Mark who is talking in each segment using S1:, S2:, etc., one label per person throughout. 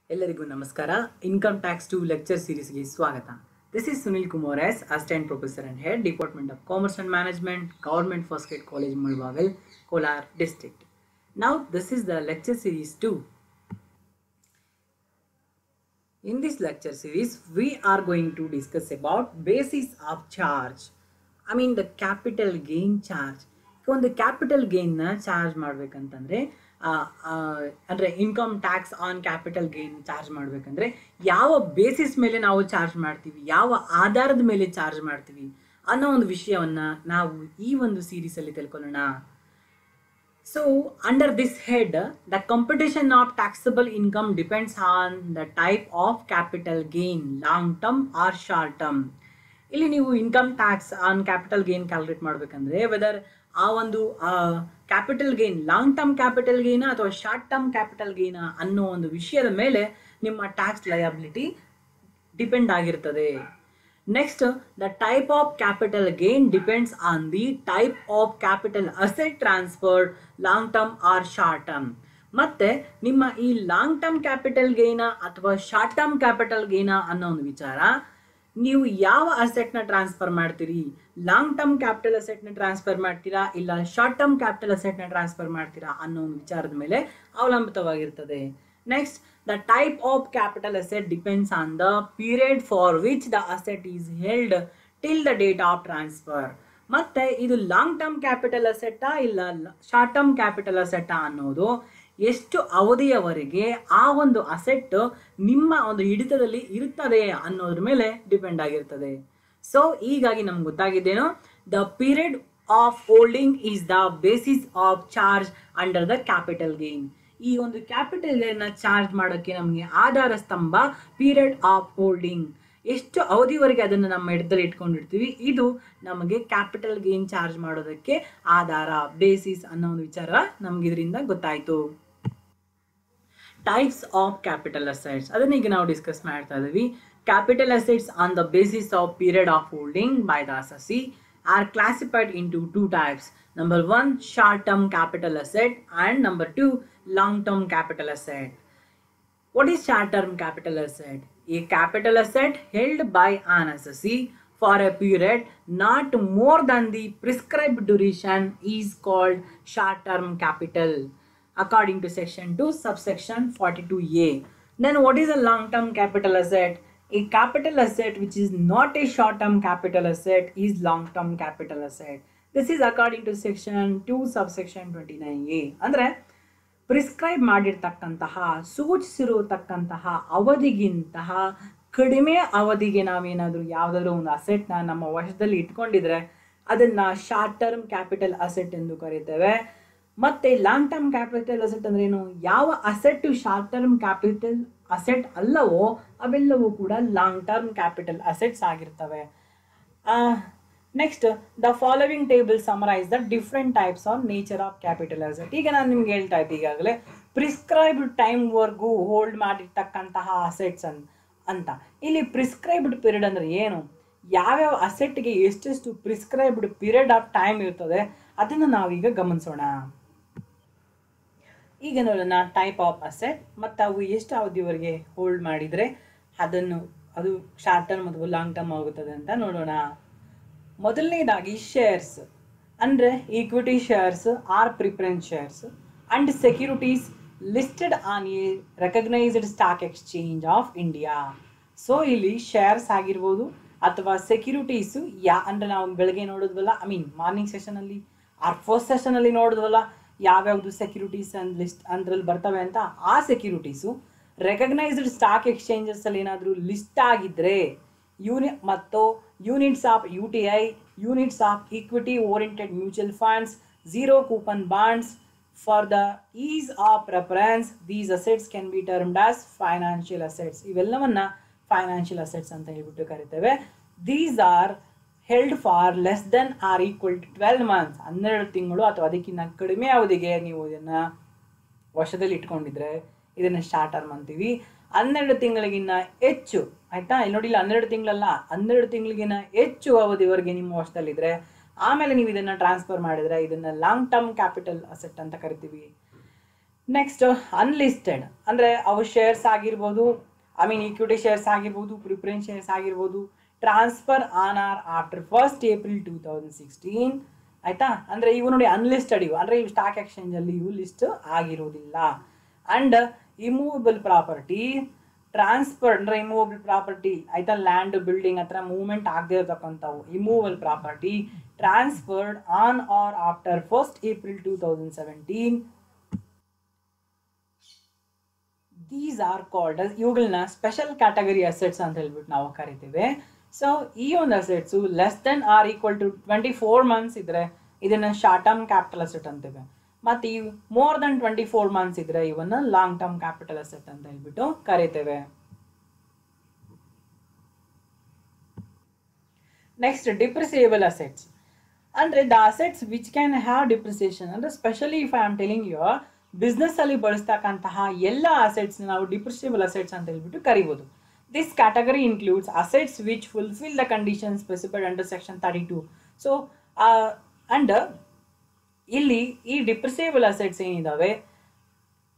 S1: ಎಲ್ಲರಿಗೂ ನಮಸ್ಕಾರ. Income tax 2 lecture ಸೀರೀಸ್ಗೆ ಸ್ವಾಗತ. This is Sunil Kumar S, assistant professor and head department of commerce and management, government first grade college Mulbagal, Kolar district. Now this is the lecture series 2. In this lecture series we are going to discuss about basis of charge. I mean the capital gain charge. ಒಂದು capital ಗೇನ್ನ charge ಮಾಡಬೇಕಂತಂದರೆ ಅಂದರೆ income tax on capital gain charge ಮಾಡಬೇಕಂದ್ರೆ ಯಾವ basis ಮೇಲೆ ನಾವು charge ಮಾಡ್ತೀವಿ, ಯಾವ ಆಧಾರದ ಮೇಲೆ ಚಾರ್ಜ್ ಮಾಡ್ತೀವಿ ಅನ್ನೋ ಒಂದು ವಿಷಯವನ್ನು ನಾವು ಈ ಒಂದು ಸೀರೀಸಲ್ಲಿ ತಿಳ್ಕೊಳ್ಳೋಣ. So under this head, the computation of taxable income depends on the type of capital gain, long term or short term. ಇಲ್ಲಿ ನೀವು income tax on capital gain calculate ಮಾಡಬೇಕಂದ್ರೆ ವೆದರ್ ಆ ಒಂದು capital gain long term capital ಗೇನ ಅಥವಾ short term capital ಗೇನ ಅನ್ನೋ ಒಂದು ವಿಷಯದ ಮೇಲೆ ನಿಮ್ಮ ಟ್ಯಾಕ್ಸ್ ಲಯಬಿಲಿಟಿ ಡಿಪೆಂಡ್ ಆಗಿರ್ತದೆ. Next, the type of capital gain depends on the type of capital asset transferred long term or short term. ಮತ್ತೆ ನಿಮ್ಮ ಈ ಲಾಂಗ್ ಟರ್ಮ್ ಕ್ಯಾಪಿಟಲ್ ಗೇನ ಅಥವಾ ಶಾರ್ಟ್ ಟರ್ಮ್ ಕ್ಯಾಪಿಟಲ್ ಗೇನ ಅನ್ನೋ ಒಂದು ವಿಚಾರ, ನೀವು ಯಾವ ಅಸೆಟ್ನ ಟ್ರಾನ್ಸ್ಫರ್ ಮಾಡ್ತೀರಿ, ಲಾಂಗ್ ಟರ್ಮ್ ಕ್ಯಾಪಿಟಲ್ ಅಸೆಟ್ನ ಟ್ರಾನ್ಸ್ಫರ್ ಮಾಡ್ತೀರಾ ಇಲ್ಲ ಶಾರ್ಟ್ ಟರ್ಮ್ ಕ್ಯಾಪಿಟಲ್ ಅಸೆಟ್ನ ಟ್ರಾನ್ಸ್ಫರ್ ಮಾಡ್ತೀರಾ ಅನ್ನೋ ಒಂದು ವಿಚಾರದ ಮೇಲೆ ಅವಲಂಬಿತವಾಗಿರ್ತದೆ. Next, the type of capital asset depends on the period for which the asset is held till the date of transfer. ಮತ್ತೆ ಇದು ಲಾಂಗ್ ಟರ್ಮ್ ಕ್ಯಾಪಿಟಲ್ ಅಸೆಟ್ಟಾ ಇಲ್ಲ ಶಾರ್ಟ್ ಟರ್ಮ್ ಕ್ಯಾಪಿಟಲ್ ಅಸೆಟ್ಟಾ ಅನ್ನೋದು ಎಷ್ಟು ಅವಧಿಯವರೆಗೆ ಆ ಒಂದು ಅಸೆಟ್ ನಿಮ್ಮ ಒಂದು ಹಿಡಿತದಲ್ಲಿ ಇರುತ್ತದೆ ಅನ್ನೋದ್ರ ಮೇಲೆ ಡಿಪೆಂಡ್ ಆಗಿರ್ತದೆ. ಸೊ ಹೀಗಾಗಿ ನಮ್ಗೆ ಗೊತ್ತಾಗಿದ್ದೇನು, the period of holding is the basis of charge under the capital gain. ಈ ಒಂದು ಕ್ಯಾಪಿಟಲ್ ಗೇನ್ನ ಚಾರ್ಜ್ ಮಾಡೋಕ್ಕೆ ನಮಗೆ ಆಧಾರ ಸ್ತಂಭ ಪೀರಿಯಡ್ ಆಫ್ ಹೋಲ್ಡಿಂಗ್, ಎಷ್ಟು ಅವಧಿವರೆಗೆ ಅದನ್ನು ನಮ್ಮ ಹಿಡಿತದಲ್ಲಿ ಇಟ್ಕೊಂಡಿರ್ತೀವಿ, ಇದು ನಮಗೆ ಕ್ಯಾಪಿಟಲ್ ಗೇನ್ ಚಾರ್ಜ್ ಮಾಡೋದಕ್ಕೆ ಆಧಾರ, ಬೇಸಿಸ್ ಅನ್ನೋ ಒಂದು ವಿಚಾರ ನಮ್ಗೆ ಇದರಿಂದ ಗೊತ್ತಾಯಿತು. ಟೈಪ್ಸ್ ಆಫ್ ಕ್ಯಾಪಿಟಲ್ ಅಸೆಟ್ಸ್ ಅದನ್ನ ಈಗ ನಾವು ಡಿಸ್ಕಸ್ ಮಾಡ್ತಾ ಇದ್ದೀವಿ. Capital assets on the basis of period of holding by the assessee R classified into 2 types. Number 1, short term capital asset, and number 2, long term capital asset. What is short term capital asset? A capital asset held by an assessee for a period not more than the prescribed duration is called short term capital, according to section 2 subsection 42A. Then what is a long term capital asset? A capital asset which is not a short term capital asset is long term capital asset. This is according to section 2 subsection 29A. ಅಂದ್ರೆ prescribe ಮಾಡಿರ್ತಕ್ಕಂತಹ, ಸೂಚಿಸಿರತಕ್ಕಂತಹ ಅವಧಿಗಿಂತಹ ಕಡಿಮೆ ಅವಧಿಗೆ ನಾವೇನಾದರೂ ಯಾವುದಾದ್ರೂ ಒಂದು ಅಸೆಟ್ನ ನಮ್ಮ ವಶದಲ್ಲಿ ಇಟ್ಕೊಂಡಿದ್ರೆ ಅದನ್ನು short term capital asset ಎಂದು ಕರೀತೇವೆ. ಮತ್ತು ಲಾಂಗ್ ಟರ್ಮ್ ಕ್ಯಾಪಿಟಲ್ ಅಸೆಟ್ ಅಂದ್ರೆ ಏನು, ಯಾವ asset short term capital asset ಅಲ್ಲವೋ ಅವೆಲ್ಲವೂ ಕೂಡ ಲಾಂಗ್ ಟರ್ಮ್ ಕ್ಯಾಪಿಟಲ್ ಅಸೆಟ್ಸ್ ಆಗಿರ್ತವೆ. Next, the following table summarise the different types of nature of capital asset. ಈಗ ನಾನು ನಿಮ್ಗೆ ಹೇಳ್ತಾ ಇದ್ದೆ ಈಗಾಗಲೇ ಪ್ರಿಸ್ಕ್ರೈಬ್ಡ್ ಟೈಮ್ವರೆಗೂ ಹೋಲ್ಡ್ ಮಾಡಿರ್ತಕ್ಕಂತಹ ಅಸೆಟ್ಸ್ ಅಂತ. ಇಲ್ಲಿ ಪ್ರಿಸ್ಕ್ರೈಬ್ಡ್ ಪೀರಿಯಡ್ ಅಂದರೆ ಏನು, ಯಾವ್ಯಾವ ಅಸೆಟ್ಗೆ ಎಷ್ಟೆಷ್ಟು ಪ್ರಿಸ್ಕ್ರೈಬ್ಡ್ ಪೀರಿಯಡ್ ಆಫ್ ಟೈಮ್ ಇರ್ತದೆ ಅದನ್ನು ನಾವೀಗ ಗಮನಿಸೋಣ. ಈಗ ನೋಡೋಣ ಟೈಪ್ ಆಫ್ ಅಸೆಟ್ ಮತ್ತು ಅವು ಎಷ್ಟು ಅವಧಿವರೆಗೆ ಹೋಲ್ಡ್ ಮಾಡಿದರೆ ಅದು ಶಾರ್ಟ್ ಟರ್ಮ್ ಅಥವಾ ಲಾಂಗ್ ಟರ್ಮ್ ಆಗುತ್ತದೆ ಅಂತ ನೋಡೋಣ. ಮೊದಲನೇದಾಗಿ ಶೇರ್ಸ್ ಅಂದರೆ equity shares or preference shares and securities listed on a recognised stock exchange of India. So ಇಲ್ಲಿ ಶೇರ್ಸ್ ಆಗಿರ್ಬೋದು ಅಥವಾ ಸೆಕ್ಯೂರಿಟೀಸು ಅಂದರೆ ನಾವು ಬೆಳಗ್ಗೆ ನೋಡಿದ್ವಲ್ಲ, ಮಾರ್ನಿಂಗ್ ಸೆಷನಲ್ಲಿ ಆರ್ ಫಸ್ಟ್ ಸೆಷನಲ್ಲಿ ನೋಡಿದ್ವಲ್ಲ ಯಾವ್ಯಾವುದು ಸೆಕ್ಯೂರಿಟೀಸ್ ಲಿಸ್ಟ್ ಅದರಲ್ಲಿ ಬರ್ತವೆ ಅಂತ, ಆ ಸೆಕ್ಯೂರಿಟೀಸು ರೆಕಗ್ನೈಸ್ಡ್ ಸ್ಟಾಕ್ ಎಕ್ಸ್ಚೇಂಜಸಲ್ಲಿ ಏನಾದರೂ ಲಿಸ್ಟ್ ಆಗಿದ್ದರೆ ಮತ್ತು units of UTI, units of equity oriented mutual funds, zero coupon bonds for the is of preference, these assets can be termed as financial assets. ಇವೆಲ್ಲವನ್ನ financial assets ಅಂತ ಹೇಳ್ಬಿಟ್ಟು ಕರಿತೇವೆ. These are held for less than or equal to 12 months, 12 ತಿಂಗಳು ಅಥವಾ ಅದಕ್ಕಿಂತ ಕಡಿಮೆ ಅವಧಿಗೆ ನೀವು ಇದನ್ನು ವಶದಲ್ಲಿ ಇಟ್ಕೊಂಡಿದ್ರೆ ಇದನ್ನು ಶಾರ್ಟ್ ಟರ್ಮ್ ಅಂತೀವಿ. 12 ತಿಂಗಳಿಗಿನ್ನ ಹೆಚ್ಚು, ಆಯಿತಾ, ಇಲ್ಲಿ ನೋಡಿ, ಇಲ್ಲ 12 ತಿಂಗಳಲ್ಲ, 12 ತಿಂಗಳಿಗಿನ್ನ ಹೆಚ್ಚು ಅವಧಿವರೆಗೆ ನಿಮ್ಮ ವಶದಲ್ಲಿದ್ದರೆ ಆಮೇಲೆ ನೀವು ಇದನ್ನು ಟ್ರಾನ್ಸ್ಫರ್ ಮಾಡಿದರೆ ಇದನ್ನು ಲಾಂಗ್ ಟರ್ಮ್ ಕ್ಯಾಪಿಟಲ್ ಅಸೆಟ್ ಅಂತ ಕರಿತೀವಿ. ನೆಕ್ಸ್ಟ್ ಅನ್ಲಿಸ್ಟೆಡ್ ಅಂದರೆ ಅವು ಶೇರ್ಸ್ ಆಗಿರ್ಬೋದು, ಐ ಮೀನ್ ಈಕ್ವಿಟಿ ಶೇರ್ಸ್ ಆಗಿರ್ಬೋದು, ಪ್ರಿಫರೆನ್ಸ್ ಶೇರ್ಸ್ ಆಗಿರ್ಬೋದು, transfer on or after 1st April 2016. ಆಯ್ತಾ, ಅಂದರೆ ಇವು ನೋಡಿ ಅನ್ಲಿಸ್ಟೆಡ್, ಇವು ಅಂದರೆ ಇವು ಸ್ಟಾಕ್ ಎಕ್ಸ್ಚೇಂಜಲ್ಲಿ ಇವು ಲಿಸ್ಟ್ ಆಗಿರೋದಿಲ್ಲ. ಅಂಡ್ ಇಮೂವಬಲ್ ಪ್ರಾಪರ್ಟಿ ಟ್ರಾನ್ಸ್ಫರ್ ಅಂದರೆ ಇಮೂವಬಲ್ ಪ್ರಾಪರ್ಟಿ ಆಯ್ತಾ, ಲ್ಯಾಂಡ್ ಬಿಲ್ಡಿಂಗ್ ಹತ್ರ ಮೂವ್ಮೆಂಟ್ ಆಗದೆ ಇರತಕ್ಕಂಥವು immovable property transferred on or after 1st April 2017. These are called as, ಇವುಗಳನ್ನ ಸ್ಪೆಷಲ್ ಕ್ಯಾಟಗರಿ ಅಸೆಟ್ಸ್ ಅಂತ ಹೇಳ್ಬಿಟ್ಟು ನಾವು ಕರಿತೀವಿ. ಸೊ ಈ ಒಂದು assets less than or equal to 24 months ಇದ್ರೆ ಇದನ್ನ ಶಾರ್ಟ್ ಟರ್ಮ್ ಕ್ಯಾಪಿಟಲ್ ಅಸೆಟ್ ಅಂತೀವಿ. ಮತ್ತು ಈ ಮೋರ್ ದೆನ್ 24 months ಇದ್ರೆ ಇವನ್ನ ಲಾಂಗ್ ಟರ್ಮ್ ಕ್ಯಾಪಿಟಲ್ ಅಸೆಟ್ ಅಂತ ಹೇಳ್ಬಿಟ್ಟು ಕರಿತೇವೆ. ನೆಕ್ಸ್ಟ್ ಡಿಪ್ರಿಸಿಯೇಬಲ್ ಅಸೆಟ್ಸ್ ಅಂದರೆ the assets which can have depreciation, ಅಂದರೆ specially if I am telling you business ಅಲ್ಲಿ ಬಳಸ್ತಕ್ಕಂತಹ ಎಲ್ಲ ಅಸೆಟ್ಸ್ ನಾವು ಡಿಪ್ರಿಸಿಯೇಬಲ್ ಅಸೆಟ್ಸ್ ಅಂತ ಹೇಳ್ಬಿಟ್ಟು ಕರಿಬಹುದು. This category includes assets which fulfil the condition specified under section 32. So and ಇಲ್ಲಿ ಈ ಡಿಪ್ರಿಸಿಯೇಬಲ್ ಅಸೆಟ್ಸ್ ಏನಿದಾವೆ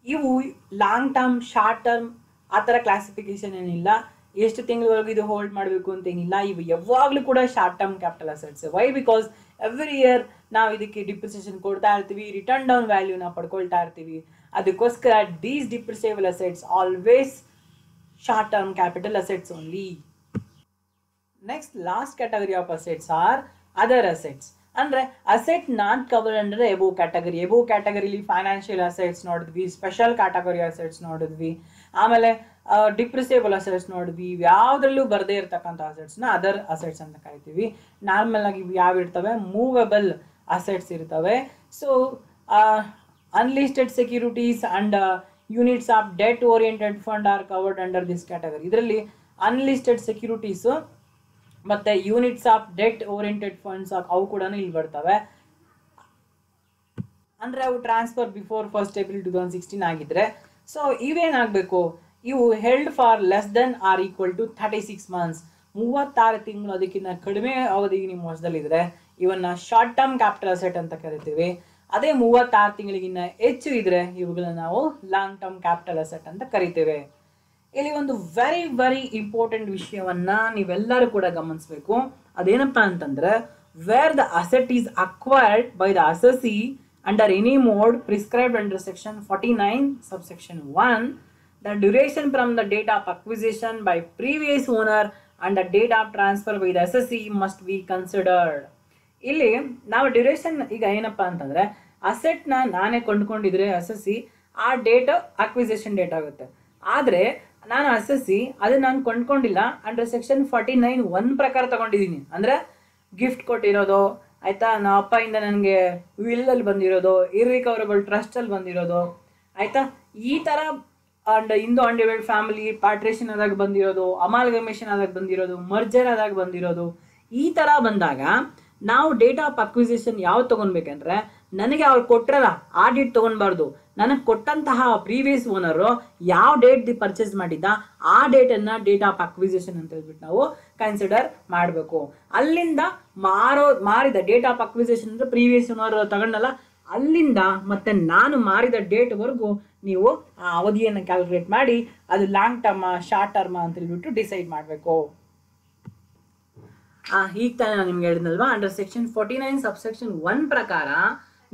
S1: ಇವು ಲಾಂಗ್ ಟರ್ಮ್ ಶಾರ್ಟ್ ಟರ್ಮ್ ಆ ಥರ ಕ್ಲಾಸಿಫಿಕೇಶನ್ ಏನಿಲ್ಲ, ಎಷ್ಟು ತಿಂಗಳವರೆಗೂ ಇದು ಹೋಲ್ಡ್ ಮಾಡಬೇಕು ಅಂತ ಏನಿಲ್ಲ. ಇವು ಯಾವಾಗಲೂ ಕೂಡ short term capital assets. Why? Because every year ನಾವು ಇದಕ್ಕೆ ಡಿಪ್ರಿಸಿಯೇಷನ್ ಕೊಡ್ತಾ ಇರ್ತೀವಿ, ರಿಟರ್ನ್ ಡೌನ್ ವ್ಯಾಲ್ಯೂನ ಪಡ್ಕೊಳ್ತಾ ಇರ್ತೀವಿ. ಅದಕ್ಕೋಸ್ಕರ these depreciable assets always short term capital assets only. Next last category of assets are other assets. ಅಂದರೆ asset not covered under above category. Above ಕ್ಯಾಟಗರಿಲಿ financial assets ನೋಡಿದ್ವಿ, ಸ್ಪೆಷಲ್ ಕ್ಯಾಟಗರಿ ಅಸೆಟ್ಸ್ ನೋಡಿದ್ವಿ, ಆಮೇಲೆ depreciable assets ನೋಡಿದ್ವಿ. ಯಾವುದ್ರಲ್ಲೂ ಬರದೇ ಇರತಕ್ಕಂಥ ಅಸೆಟ್ಸ್ನ other assets ಅಂತ ಕರಿತೀವಿ. ನಾರ್ಮಲ್ ಆಗಿ ಯಾವ ಇರ್ತವೆ? ಮೂವೇಬಲ್ ಅಸೆಟ್ಸ್ ಇರ್ತವೆ. So unlisted securities and units of debt oriented fund R covered under this category. ಇದರಲ್ಲಿ ಅನ್ಲಿಸ್ಟೆಡ್ ಸೆಕ್ಯೂರಿಟೀಸು ಮತ್ತು units of debt oriented funds ಅವು ಕೂಡ ಇಲ್ಲಿ ಬರ್ತವೆ. ಅಂದರೆ ಅವು ಟ್ರಾನ್ಸ್ಫರ್ ಬಿಫೋರ್ 1st April 2016 ಆಗಿದ್ರೆ. ಸೊ ಇವೇನಾಗಬೇಕು? ಇವು held for less than or equal to 36 months, 36 ತಿಂಗಳು ಅದಕ್ಕಿಂತ ಕಡಿಮೆ ಅವಧಿಗೆ ನಿಮ್ಮ ವಶದಲ್ಲಿದ್ದರೆ ಇವನ್ನ ಶಾರ್ಟ್ ಟರ್ಮ್ ಕ್ಯಾಪಿಟಲ್ ಅಸೆಟ್ ಅಂತ ಕರಿತೀವಿ. ಅದೇ 36 ತಿಂಗಳಿಗಿನ್ನ ಹೆಚ್ಚು ಇದ್ರೆ ಇವುಗಳನ್ನ ನಾವು ಲಾಂಗ್ ಟರ್ಮ್ ಕ್ಯಾಪಿಟಲ್ ಅಸೆಟ್ ಅಂತ ಕರಿತೇವೆ. ಇಲ್ಲಿ ಒಂದು ವೆರಿ ವೆರಿ ಇಂಪಾರ್ಟೆಂಟ್ ವಿಷಯವನ್ನ ನೀವೆಲ್ಲರೂ ಕೂಡ ಗಮನಿಸಬೇಕು. ಅದೇನಪ್ಪ ಅಂತಂದ್ರೆ, where the asset is acquired by the assessee under any mode prescribed under section 49 subsection 1, the duration from the date of acquisition by previous owner and the date of transfer by the assessee must be considered. ಇಲ್ಲಿ ನಾವು duration ಈಗ ಏನಪ್ಪ ಅಂತಂದ್ರೆ, ಅಸೆಟ್ನ ನಾನೇ ಕೊಂಡ್ಕೊಂಡಿದ್ರೆ assessee ಆ date acquisition date ಆಗುತ್ತೆ. ಆದರೆ ನಾನು ಅಸೆಸಿ ಅದನ್ನ ನಾನು ಕೊಂಡ್ಕೊಂಡಿಲ್ಲ, ಅಂಡರ್ ಸೆಕ್ಷನ್ 49(1) ಪ್ರಕಾರ ತಗೊಂಡಿದ್ದೀನಿ. ಅಂದರೆ ಗಿಫ್ಟ್ ಕೊಟ್ಟಿರೋದು ಆಯ್ತಾ, ನಮ್ಮ ಅಪ್ಪಯಿಂದ ನನಗೆ ವಿಲ್ಲಲ್ಲಿ ಬಂದಿರೋದು, ಇರ್ರಿಕವರಬಲ್ ಟ್ರಸ್ಟಲ್ಲಿ ಬಂದಿರೋದು ಆಯ್ತಾ, ಈ ಥರ ಅಂಡ್ ಇಂದು ಅನ್ಡಿವೈಡೆಡ್ ಫ್ಯಾಮಿಲಿ ಪಾರ್ಟ್ರೇಷನ್ ಆದಾಗ ಬಂದಿರೋದು, ಅಮಾಲ್ಗಮೇಷನ್ ಆದಾಗ ಬಂದಿರೋದು, ಮರ್ಜರ್ ಆದಾಗ ಬಂದಿರೋದು, ಈ ಥರ ಬಂದಾಗ ನಾವು ಡೇಟ್ ಆಫ್ ಅಕ್ವಿಸಿಷನ್ ಯಾವ್ದು ತೊಗೊಳ್ಬೇಕಂದ್ರೆ, ನನಗೆ ಅವ್ರು ಕೊಟ್ಟರಲ್ಲ ಆ ಡೇಟ್ ತೊಗೊಳ್ಬಾರ್ದು. ನನಗೆ ಕೊಟ್ಟಂತಹ ಪ್ರೀವಿಯಸ್ ಓನರು ಯಾವ ಡೇಟ್ ಪರ್ಚೇಸ್ ಮಾಡಿದ್ದ ಆ ಡೇಟನ್ನು ಡೇಟ್ ಆಫ್ ಅಕ್ವಿಸಿಷನ್ ಅಂತ ಹೇಳ್ಬಿಟ್ಟು ನಾವು ಕನ್ಸಿಡರ್ ಮಾಡಬೇಕು. ಅಲ್ಲಿಂದ ಮಾರಿದ ಡೇಟ್ ಆಫ್ ಅಕ್ವಿಸಿಷನ್ ಅಂದರೆ ಪ್ರೀವಿಯಸ್ ಓನರ್ ತಗೊಂಡಲ್ಲ, ಅಲ್ಲಿಂದ ಮತ್ತೆ ನಾನು ಮಾರಿದ ಡೇಟ್ವರೆಗೂ ನೀವು ಆ ಅವಧಿಯನ್ನು ಕ್ಯಾಲ್ಕುಲೇಟ್ ಮಾಡಿ ಅದು ಲಾಂಗ್ ಟರ್ಮ ಶಾರ್ಟ್ ಟರ್ಮ ಅಂತ ಹೇಳ್ಬಿಟ್ಟು ಡಿಸೈಡ್ ಮಾಡಬೇಕು. ಈಗ ತಾನೇ ನಾನು ನಿಮ್ಗೆ ಹೇಳಿದ್ನಲ್ವಾ, ಅಂಡರ್ ಸೆಕ್ಷನ್ 49 subsection 1 ಪ್ರಕಾರ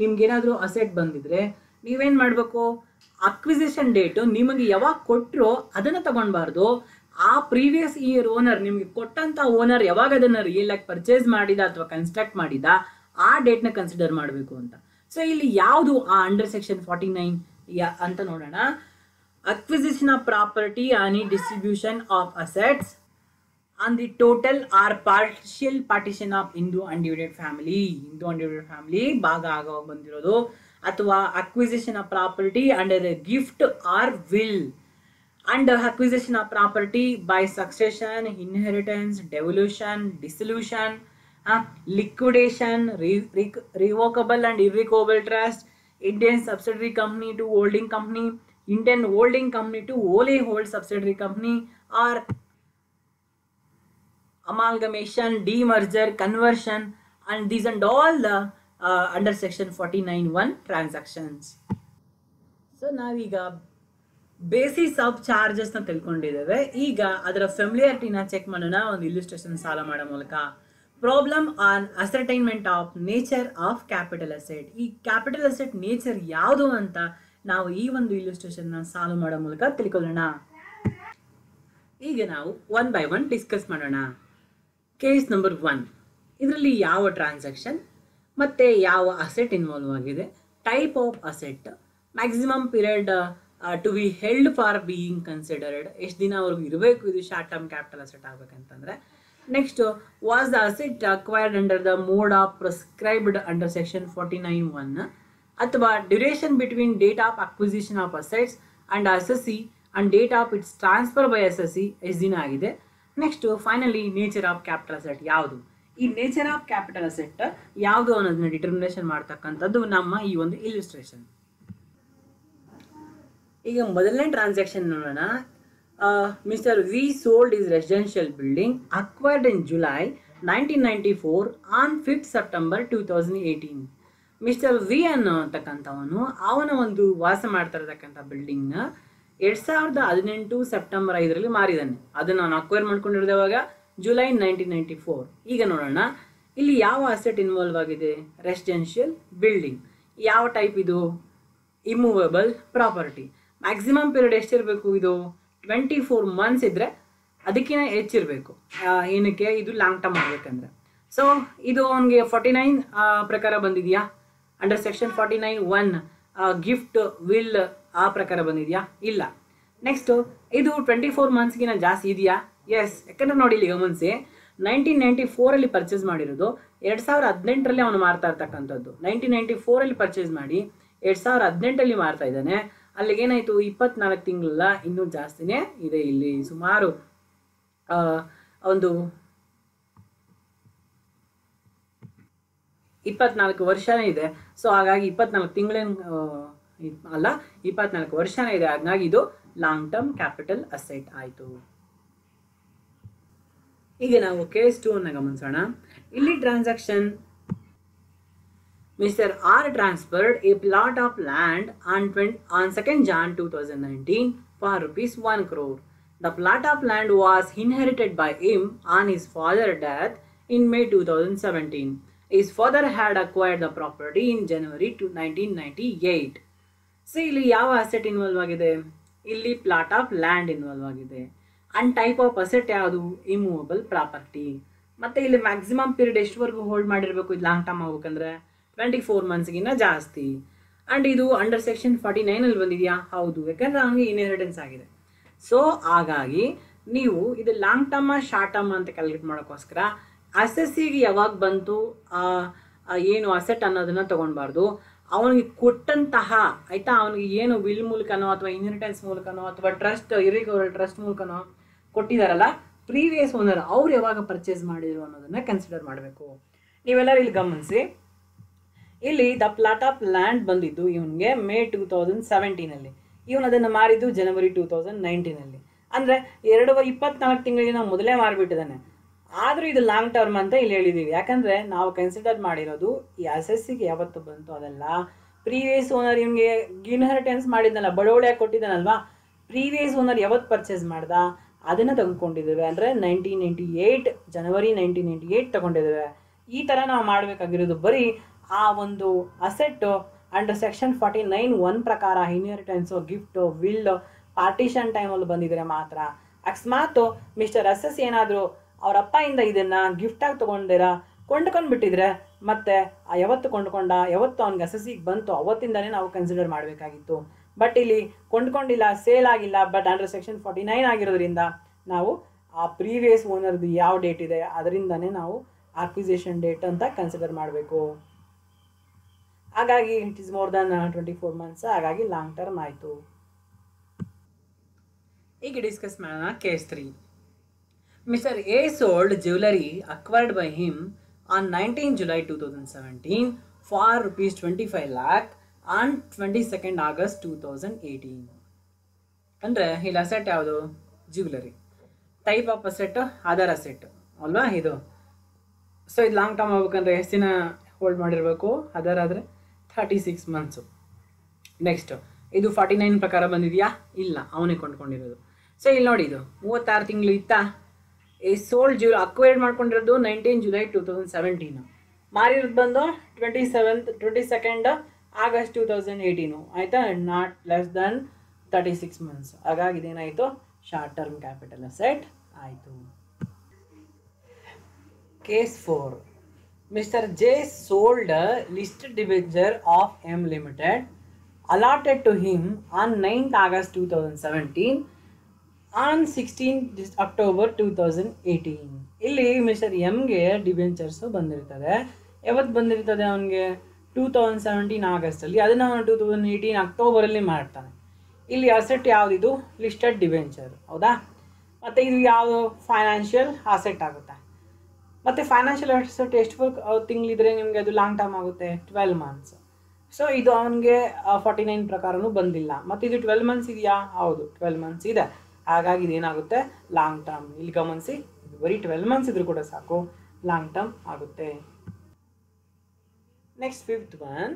S1: ನಿಮ್ಗೇನಾದರೂ ಅಸೆಟ್ ಬಂದಿದ್ರೆ ನೀವೇನು ಮಾಡಬೇಕು, ಅಕ್ವಿಸಿಷನ್ ಡೇಟು ನಿಮಗೆ ಯಾವಾಗ ಕೊಟ್ಟರೋ ಅದನ್ನು ತಗೊಳ್ಬಾರ್ದು. ಆ ಪ್ರೀವಿಯಸ್ ಇಯರ್ ಓನರ್ ನಿಮಗೆ ಕೊಟ್ಟಂಥ ಓನರ್ ಯಾವಾಗ ಅದನ್ನು ರಿಯಲ್ ಆಗಿ ಪರ್ಚೇಸ್ ಮಾಡಿದ ಅಥವಾ ಕನ್ಸ್ಟ್ರಕ್ಟ್ ಮಾಡಿದ ಆ ಡೇಟ್ನ ಕನ್ಸಿಡರ್ ಮಾಡಬೇಕು ಅಂತ. ಸೊ ಇಲ್ಲಿ ಯಾವುದು ಆ ಅಂಡರ್ ಸೆಕ್ಷನ್ 49 ಅಂತ ನೋಡೋಣ. Acquisition of property any distribution of assets on the total or partial partition of Hindu undivided family ಭಾಗ ಆಗೋವಾಗ ಬಂದಿರೋದು, ಅಥವಾ acquisition of property under a gift or will, and acquisition of property by succession, inheritance, devolution, dissolution, liquidation, revocable and irrevocable trust, Indian subsidiary company to holding company, Indian holding company to wholly hold subsidiary company, or amalgamation, demerger, conversion, and these and all the under section 49(1) transactions. So so ನಾವೀಗ basis of ಚಾರ್ಜಸ್ನ ತಿಳ್ಕೊಂಡಿದ್ದೇವೆ. ಈಗ ಅದರ ಫೆಮಿಲಿಯಾರಿಟಿನ check ಮಾಡೋಣ ಒಂದು ಇಲ್ಯುಸ್ಟ್ರೇಷನ್ solve ಮಾಡೋ ಮೂಲಕ. Problem on ascertainment of nature of capital asset. ಈ capital asset nature ಯಾವುದು ಅಂತ ನಾವು ಈ ಒಂದು ಇಲ್ಯುಸ್ಟ್ರೇಷನ್ನ ಸಾಲ್ವ್ ಮಾಡೋ ಮೂಲಕ ತಿಳ್ಕೊಳ್ಳೋಣ. ಈಗ ನಾವು ಒನ್ ಬೈ ಒನ್ ಡಿಸ್ಕಸ್ ಮಾಡೋಣ. ಕೇಸ್ ನಂಬರ್ 1, ಇದರಲ್ಲಿ ಯಾವ ಟ್ರಾನ್ಸಾಕ್ಷನ್ ಮತ್ತು ಯಾವ ಅಸೆಟ್ ಇನ್ವಾಲ್ವ್ ಆಗಿದೆ, type of asset, maximum period to be held for being considered, ಎಷ್ಟು ದಿನವರೆಗೂ ಇರಬೇಕು ಇದು ಶಾರ್ಟ್ ಟರ್ಮ್ ಕ್ಯಾಪಿಟಲ್ ಅಸೆಟ್ ಆಗಬೇಕಂತಂದರೆ. Next, was the asset acquired under the mode of prescribed under section 49(1), ಅಥವಾ duration between date of acquisition of assets and assessee and date of its transfer by assessee ಎಷ್ಟು ದಿನ ಆಗಿದೆ. Next finally nature of capital asset ಯಾವುದು, ಈ nature of capital asset ಯಾವುದು ಅನ್ನೋದನ್ನ determination ಮಾಡ್ತಕ್ಕಂಥದ್ದು ನಮ್ಮ ಈ ಒಂದು ಇಲ್ಯುಸ್ಟ್ರೇಷನ್. ಈಗ ಮೊದಲನೇ ಟ್ರಾನ್ಸಾಕ್ಷನ್ ನೋಡೋಣ. Mister V sold is residential building acquired in July 1994 on 5th September 2018. Mister V ಅನ್ನತಕ್ಕಂಥವನು ಅವನ ಒಂದು ವಾಸ ಮಾಡ್ತಾ ಇರತಕ್ಕಂಥ ಬಿಲ್ಡಿಂಗ್ನ 2018 ಸೆಪ್ಟೆಂಬರ್ 5ರಲ್ಲಿ ಮಾರಿದ್ದಾನೆ. ಅದನ್ನು ನಾನು ಅಕ್ವೈರ್ ಮಾಡ್ಕೊಂಡಿರೋದವಾಗ ಜುಲೈ 1994. ಈಗ ನೋಡೋಣ ಇಲ್ಲಿ ಯಾವ ಅಸೆಟ್ ಇನ್ವಾಲ್ವ್ ಆಗಿದೆ. Residential building. ಯಾವ ಟೈಪ್ ಇದು, ಇಮೂವೇಬಲ್ ಪ್ರಾಪರ್ಟಿ. ಮ್ಯಾಕ್ಸಿಮಮ್ ಪೀರಿಯಡ್ ಎಷ್ಟಿರಬೇಕು, ಇದು 24 months ಇದ್ದರೆ ಅದಕ್ಕಿಂತ ಹೆಚ್ಚಿರಬೇಕು. ಏನಕ್ಕೆ, ಇದು ಲಾಂಗ್ ಟರ್ಮ್ ಆಗಬೇಕಂದ್ರೆ. ಸೊ ಇದು ಅವನಿಗೆ 49 ಪ್ರಕಾರ ಬಂದಿದೆಯಾ, ಅಂಡರ್ ಸೆಕ್ಷನ್ 49(1) ಗಿಫ್ಟ್ ವಿಲ್ ಆ ಪ್ರಕಾರ ಬಂದಿದೆಯಾ, ಇಲ್ಲ. ನೆಕ್ಸ್ಟು ಇದು 24 monthsಗಿನ ಜಾಸ್ತಿ ಇದೆಯಾ, ಎಸ್. ಯಾಕಂದರೆ ನೋಡಿ ಇಲ್ಲಿ ಗಮನಿಸಿ, 1994 ಪರ್ಚೇಸ್ ಮಾಡಿರೋದು, 2018 ಅವನು ಮಾರ್ತಾ ಇರ್ತಕ್ಕಂಥದ್ದು. 1994 ಪರ್ಚೇಸ್ ಮಾಡಿ 2018 ಮಾರ್ತಾ ಇದ್ದಾನೆ. ಅಲ್ಲಿಗೇನಾಯಿತು, 24 ತಿಂಗಳಲ್ಲ, ಇನ್ನೂ ಜಾಸ್ತಿನೇ ಇದೆ. ಇಲ್ಲಿ ಸುಮಾರು ಒಂದು 24 ವರ್ಷನೇ ಇದೆ. ಸೊ ಹಾಗಾಗಿ 24 ತಿಂಗಳೇನು ಅಲ್ಲ, 24 ವರ್ಷನೇ ಇದೆ. ಹಾಗಾಗಿ ಇದು ಲಾಂಗ್ ಟರ್ಮ್ ಕ್ಯಾಪಿಟಲ್ ಅಸೆಟ್ ಆಯಿತು. ಈಗ ನಾವು ಕೇಸ್ 2 ಅನ್ನು ಗಮನಿಸೋಣ. ಇಲ್ಲಿ transaction, Mr. R transferred a plot of land on 2nd Jan 2019 for rupees 1 crore. The plot of land was inherited by him on his father's death in May 2017. His father had acquired the property in January 1998. So, ಇಲ್ಲಿ ಯಾವ asset involve ಆಗಿದೆ, ಇಲ್ಲಿ plot of land involve ಆಗಿದೆ. And type of asset ಯಾವುದು, immovable property. ಮತ್ತು ಇಲ್ಲಿ maximum period ಎಷ್ಟುವರೆಗೂ hold ಮಾಡಿರಬೇಕು, ಇದು ಲಾಂಗ್ ಟರ್ಮ್ ಆಗ್ಬೇಕಂದ್ರೆ 24 monthsಗಿನ್ನ ಜಾಸ್ತಿ. ಆ್ಯಂಡ್ ಇದು ಅಂಡರ್ ಸೆಕ್ಷನ್ 49 ಬಂದಿದೆಯಾ, ಹೌದು. ಯಾಕಂದರೆ ಅವನಿಗೆ ಇನ್ಹೆರಿಟೆನ್ಸ್ ಆಗಿದೆ. ಸೊ ಹಾಗಾಗಿ ನೀವು ಇದು ಲಾಂಗ್ ಟರ್ಮ್ ಶಾರ್ಟ್ ಟರ್ಮ್ ಅಂತ ಕ್ಯಾಲ್ಕುಲೇಟ್ ಮಾಡೋಕ್ಕೋಸ್ಕರ ಅಸೆಸ್ಸಿಗೆ ಯಾವಾಗ ಬಂತು ಏನು ಅಸೆಟ್ ಅನ್ನೋದನ್ನು ತೊಗೊಳ್ಬಾರ್ದು. ಅವನಿಗೆ ಕೊಟ್ಟಂತಹ ಆಯಿತಾ, ಅವನಿಗೆ ಏನು ವಿಲ್ ಮೂಲಕನೋ ಅಥವಾ ಇನ್ಹೆರಿಟೆನ್ಸ್ ಮೂಲಕನೋ ಅಥವಾ ಟ್ರಸ್ಟ್ ಇರಿಕವರ್ ಟ್ರಸ್ಟ್ ಮೂಲಕನೋ ಕೊಟ್ಟಿದ್ದಾರಲ್ಲ, ಪ್ರೀವಿಯಸ್ ಓನರ್ ಅವ್ರು ಯಾವಾಗ ಪರ್ಚೇಸ್ ಮಾಡಿದ್ರು ಅನ್ನೋದನ್ನು ಕನ್ಸಿಡರ್ ಮಾಡಬೇಕು. ನೀವೆಲ್ಲರೂ ಇಲ್ಲಿ ಗಮನಿಸಿ, ಇಲ್ಲಿ ದ ಪ್ಲಾಟ್ ಆಫ್ ಲ್ಯಾಂಡ್ ಬಂದಿದ್ದು ಇವನಿಗೆ ಮೇ 2017. ಇವನು ಅದನ್ನು ಮಾರಿದ್ದು ಜನವರಿ 2019. ಅಂದರೆ 24 ತಿಂಗಳಿಗೆ ನಾವು ಮೊದಲೇ ಮಾರಿಬಿಟ್ಟಿದ್ದಾನೆ. ಆದರೂ ಇದು ಲಾಂಗ್ ಟರ್ಮ್ ಅಂತ ಇಲ್ಲಿ ಹೇಳಿದ್ದೀವಿ. ಯಾಕಂದರೆ ನಾವು ಕನ್ಸಿಡರ್ ಮಾಡಿರೋದು ಈ ಅಸೆಸ್ಸಿಗೆ ಯಾವತ್ತು ಬಂತು ಅದಲ್ಲ, ಪ್ರೀವಿಯಸ್ ಓನರ್ ಇವನಿಗೆ ಇನ್ಹೆರಿಟೆನ್ಸ್ ಮಾಡಿದ್ನಲ್ಲ, ಬಡವಳಿಯಾಗಿ ಕೊಟ್ಟಿದ್ದಾನಲ್ವಾ, ಪ್ರೀವಿಯಸ್ ಓನರ್ ಯಾವತ್ತು ಪರ್ಚೇಸ್ ಮಾಡ್ದ ಅದನ್ನು ತಗೊಂಡಿದ್ದೇವೆ. ಅಂದರೆ 1998 ಜನವರಿ 1998 ತಗೊಂಡಿದ್ದೇವೆ. ಈ ಥರ ನಾವು ಮಾಡಬೇಕಾಗಿರೋದು. ಬರೀ ಆ ಒಂದು ಅಸೆಟ್ಟು ಅಂಡರ್ ಸೆಕ್ಷನ್ 49(1) ಪ್ರಕಾರ ಇನ್ಹೆರಿಟೆನ್ಸು, ಗಿಫ್ಟು, ವಿಲ್, ಪಾರ್ಟಿಷನ್ ಟೈಮಲ್ಲಿ ಬಂದಿದ್ರೆ ಮಾತ್ರ. ಅಕಸ್ಮಾತ್ ಮಿಸ್ಟರ್ ಅಸೆಸ್ ಏನಾದರೂ ಅವ್ರ ಅಪ್ಪಯಿಂದ ಇದನ್ನು ಗಿಫ್ಟಾಗಿ ಕೊಂಡ್ಕೊಂಡು ಬಿಟ್ಟಿದ್ರೆ ಮತ್ತೆ ಯಾವತ್ತು ಕೊಂಡ್ಕೊಂಡ, ಯಾವತ್ತು ಅವ್ನಿಗೆ ಅಸೆಸ್ಸಿಗೆ ಬಂತು ಅವತ್ತಿಂದನೇ ನಾವು ಕನ್ಸಿಡರ್ ಮಾಡಬೇಕಾಗಿತ್ತು. ಬಟ್ ಇಲ್ಲಿ ಕೊಂಡ್ಕೊಂಡಿಲ್ಲ, ಸೇಲ್ ಆಗಿಲ್ಲ, ಬಟ್ ಅಂಡರ್ ಸೆಕ್ಷನ್ 49 ಆಗಿರೋದ್ರಿಂದ ನಾವು ಆ ಪ್ರೀವಿಯಸ್ ಓನರ್ದು ಯಾವ ಡೇಟ್ ಇದೆ ಅದರಿಂದನೇ ನಾವು ಅಕ್ವಿಸಿಷನ್ ಡೇಟ್ ಅಂತ ಕನ್ಸಿಡರ್ ಮಾಡಬೇಕು. ಹಾಗಾಗಿ it is more than 24 months, ಹಾಗಾಗಿ ಲಾಂಗ್ ಟರ್ಮ್ ಆಯಿತು. ಈಗ ಡಿಸ್ಕಸ್ ಮಾಡೋಣ case 3. Mister A sold jewellery acquired by him on 19 July 2017 for rupees 25 lakh on 22nd August 2018. ಅಂದರೆ ಇಲ್ಲಿ ಅಸೆಟ್ ಯಾವುದು, jewellery. Type of asset other asset ಅಲ್ವಾ ಇದು. So ಇದು ಲಾಂಗ್ ಟರ್ಮ್ ಆಗ್ಬೇಕಂದ್ರೆ ಎಷ್ಟು ದಿನ ಹೋಲ್ಡ್ ಮಾಡಿರಬೇಕು, ಅದರ್ ಆದರೆ 36 months. ನೆಕ್ಸ್ಟ್ ಇದು 49 ಪ್ರಕಾರ ಬಂದಿದೆಯಾ? ಇಲ್ಲ, ಅವನೇ ಕೊಂಡ್ಕೊಂಡಿರೋದು. ಸೊ ಇಲ್ಲಿ ನೋಡಿ, ಇದು 36 ತಿಂಗಳು ಇತ್ತಾ? ಈ ಸೋಲ್ಡ್ ಅಕ್ವೈರ್ಡ್ ಮಾಡ್ಕೊಂಡಿರೋದು 19 ಜುಲೈ 2017, ಮಾರಿರೋದು ಬಂದು 22 ಆಗಸ್ಟ್ 2018, ಆಯಿತಾ? Not less than 36 months. ಹಾಗಾಗಿ ಇದೇನಾಯಿತು? ಶಾರ್ಟ್ ಟರ್ಮ್ ಕ್ಯಾಪಿಟಲ್ ಅಸೆಟ್ ಆಯಿತು. Case 4. Mister J sold listed debenture of M limited allotted to him on 9th August 2017 on 16th October 2018. ಇಲ್ಲಿ ಮಿಸ್ಟರ್ ಎಮ್ಗೆ ಡಿಬೆಂಚರ್ಸು ಬಂದಿರ್ತದೆ. ಯಾವತ್ತು ಬಂದಿರ್ತದೆ ಅವನಿಗೆ? 2017 ಆಗಸ್ಟಲ್ಲಿ. ಅದನ್ನು ಅವನು 2018 ಅಕ್ಟೋಬರಲ್ಲಿ ಮಾಡ್ತಾನೆ. ಇಲ್ಲಿ ಅಸೆಟ್ ಯಾವುದಿದು? ಲಿಸ್ಟೆಡ್ ಡಿಬೆಂಚರ್, ಹೌದಾ? ಮತ್ತು ಇದು ಯಾವುದು? ಫೈನಾನ್ಷಿಯಲ್ ಅಸೆಟ್ ಆಗುತ್ತೆ. ಮತ್ತು ಫೈನಾನ್ಷಿಯಲ್ ಅಸೆಟ್ ಎಷ್ಟು ತಿಂಗಳಿದ್ರೆ ನಿಮಗೆ ಅದು ಲಾಂಗ್ ಟರ್ಮ್ ಆಗುತ್ತೆ? 12 months. ಸೊ ಇದು ಅವನಿಗೆ 49 ಪ್ರಕಾರನೂ ಬಂದಿಲ್ಲ. ಮತ್ತು ಇದು 12 months ಇದೆಯಾ? ಹೌದು, 12 months ಇದೆ. ಹಾಗಾಗಿ ಇದೇನಾಗುತ್ತೆ? Long term. ಇಲ್ಲಿ ಗಮನಿಸಿ, ಇದು ಬರೀ 12 months ಇದ್ರೂ ಕೂಡ ಸಾಕು, ಲಾಂಗ್ ಟರ್ಮ್ ಆಗುತ್ತೆ. Next 5th one.